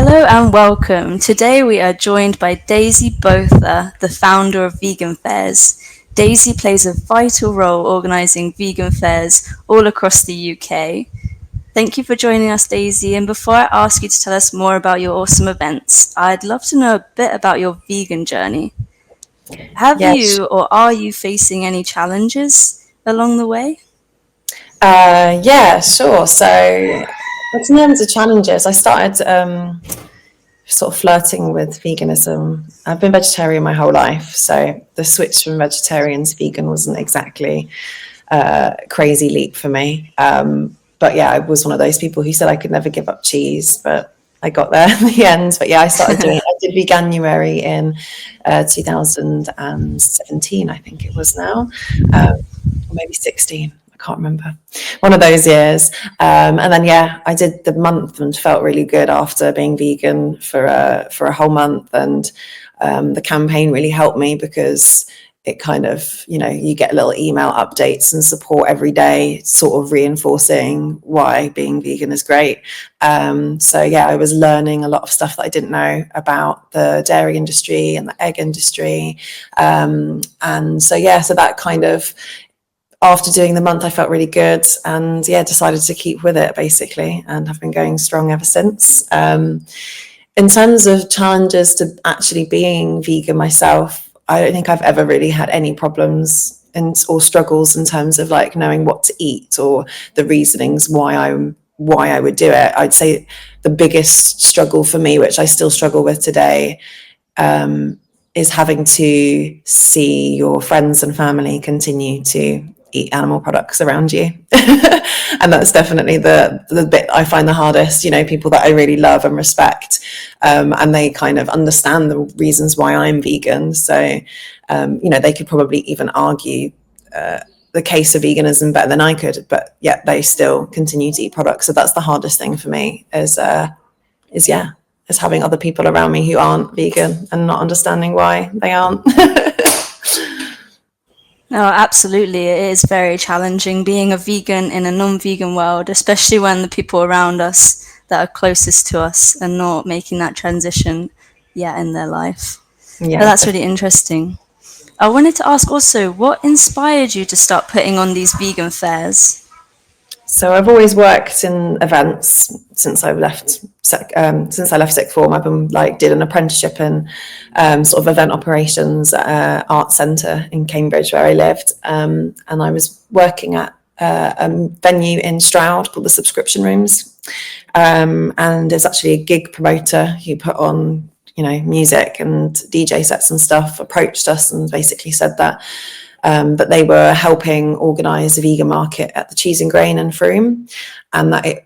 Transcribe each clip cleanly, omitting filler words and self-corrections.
Hello and welcome. Today we are joined by Daisy Botha, the founder of Vegan Fairs. Daisy plays a vital role organising vegan fairs all across the UK. Thank you for joining us, Daisy. And before I ask you to tell us more about your awesome events, I'd love to know a bit about your vegan journey. Have Yes. you or are you facing any challenges along the way? Yeah, sure. So, in terms of challenges, I started sort of flirting with veganism. I've been vegetarian my whole life, so the switch from vegetarian to vegan wasn't exactly a crazy leap for me. But yeah, I was one of those people who said I could never give up cheese, but I got there in the end. But yeah, I did Veganuary in 2017, I think it was now, or maybe 16. I can't remember. One of those years. And then, yeah, I did the month and felt really good after being vegan for a whole month. And the campaign really helped me because it kind of, you get little email updates and support every day, sort of reinforcing why being vegan is great. So yeah, I was learning a lot of stuff that I didn't know about the dairy industry and the egg industry. And so, yeah, so that kind of, after doing the month, I felt really good and yeah, decided to keep with it basically and have been going strong ever since. In terms of challenges to actually being vegan myself, I don't think I've ever really had any problems or struggles in terms of like knowing what to eat or the reasonings why I would do it. I'd say the biggest struggle for me, which I still struggle with today, is having to see your friends and family continue to eat animal products around you. And that's definitely the bit I find the hardest, people that I really love and respect, and they kind of understand the reasons why I'm vegan. So, they could probably even argue the case of veganism better than I could, but yet they still continue to eat products. So that's the hardest thing for me is having other people around me who aren't vegan and not understanding why they aren't. No, absolutely. It is very challenging being a vegan in a non-vegan world, especially when the people around us that are closest to us are not making that transition yet in their life. But Yeah. that's really interesting. I wanted to ask also, what inspired you to start putting on these vegan fairs? So I've always worked in events since I left sixth form. I've been did an apprenticeship in sort of event operations at an art centre in Cambridge where I lived, and I was working at a venue in Stroud called the Subscription Rooms, and it's actually a gig promoter who put on music and DJ sets and stuff. Approached us and basically said that. But they were helping organise a vegan market at the Cheese and Grain in Frome, and that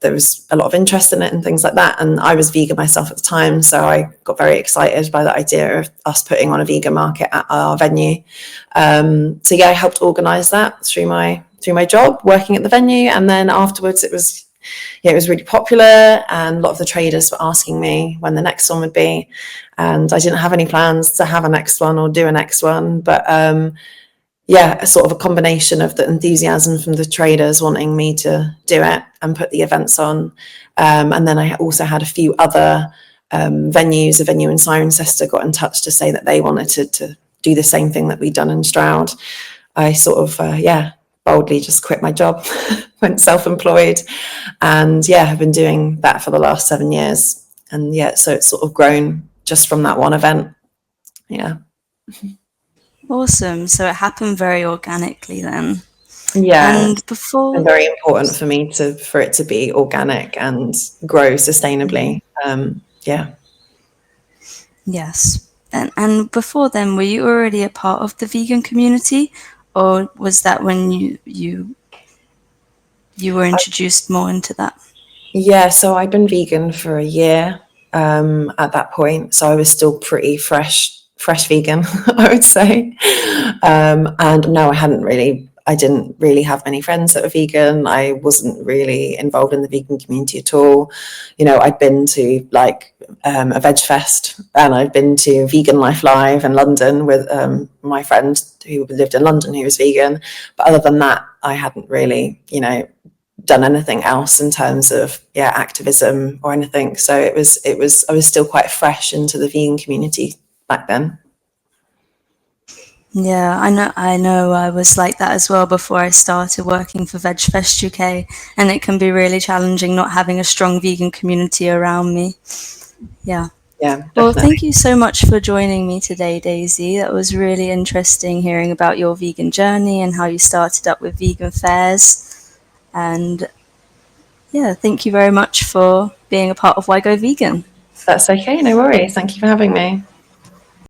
there was a lot of interest in it and things like that. And I was vegan myself at the time, so I got very excited by the idea of us putting on a vegan market at our venue. So yeah, I helped organise that through my job working at the venue, and then afterwards it was really popular, and a lot of the traders were asking me when the next one would be, and I didn't have any plans to have a next one or do a next one, but sort of a combination of the enthusiasm from the traders wanting me to do it and put the events on, and then I also had a few other venues. A venue in Cirencester got in touch to say that they wanted to do the same thing that we'd done in Stroud. I sort of boldly just quit my job, went self-employed, and have been doing that for the last 7 years. And so it's sort of grown just from that one event. Yeah. Awesome. So it happened very organically then. Yeah. And before, And very important for me for it to be organic and grow sustainably. Yeah. yes. And before then, were you already a part of the vegan community, or was that when you were introduced more into that? Yeah, so I'd been vegan for a year at that point, so I was still pretty fresh vegan, I would say. And no, I didn't really have many friends that were vegan. I wasn't really involved in the vegan community at all. I'd been to a veg fest, and I'd been to Vegan Life Live in London with my friend who lived in London who was vegan. But other than that, I hadn't really, done anything else in terms of activism or anything. So I was still quite fresh into the vegan community back then. Yeah, I know I was like that as well before I started working for VegFest UK, and it can be really challenging not having a strong vegan community around me. Yeah. Yeah, Well, definitely. thank you so much for joining me today, Daisy. That was really interesting hearing about your vegan journey and how you started up with vegan fairs. And yeah, thank you very much for being a part of Why Go Vegan. That's okay, no worries. Thank you for having me.